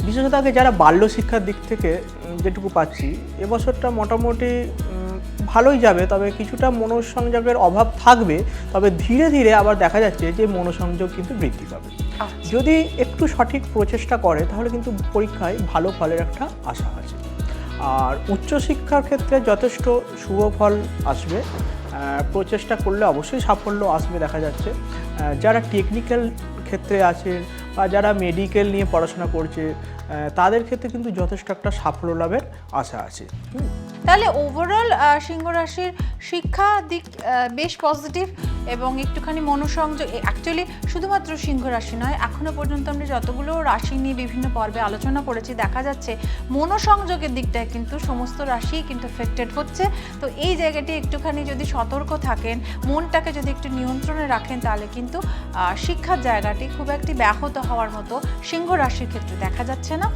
বিশেষত আগে যারা বাল্য শিক্ষার দিক থেকে যেটুকু পাচ্ছি, এবছরটা মোটামুটি ভালোই যাবে, তবে কিছুটা মনোসংযোগের অভাব থাকবে। তবে ধীরে ধীরে আবার দেখা যাচ্ছে যে মনোসংযোগ কিন্তু বৃদ্ধি পাবে। যদি একটু সঠিক প্রচেষ্টা করে তাহলে কিন্তু পরীক্ষায় ভালো ফলের একটা আশা আছে। আর উচ্চশিক্ষার ক্ষেত্রে যথেষ্ট শুভ ফল আসবে, প্রচেষ্টা করলে অবশ্যই সাফল্য আসবে দেখা যাচ্ছে। যারা টেকনিক্যাল ক্ষেত্রে আছে বা যারা মেডিকেল নিয়ে পড়াশোনা করছে তাদের ক্ষেত্রে কিন্তু যথেষ্ট একটা সাফল্য লাভের আশা আছে। তাহলে ওভারঅল সিংহ রাশির শিক্ষা দিক বেশ পজিটিভ এবং একটুখানি মনোসংযোগ। অ্যাকচুয়ালি শুধুমাত্র সিংহ রাশি নয়, এখনো পর্যন্ত আমরা যতগুলো রাশি নিয়ে বিভিন্ন পর্বে আলোচনা করেছি দেখা যাচ্ছে মনোসংযোগের দিকটায় কিন্তু সমস্ত রাশি কিন্তু এফেক্টেড হচ্ছে। তো এই জায়গাটি একটুখানি যদি সতর্ক থাকেন, মনটাকে যদি একটু নিয়ন্ত্রণে রাখেন, তাহলে কিন্তু শিক্ষার জায়গাটি খুব একটি ব্যাহত হওয়ার মতো সিংহ রাশির ক্ষেত্রে দেখা যাচ্ছে না।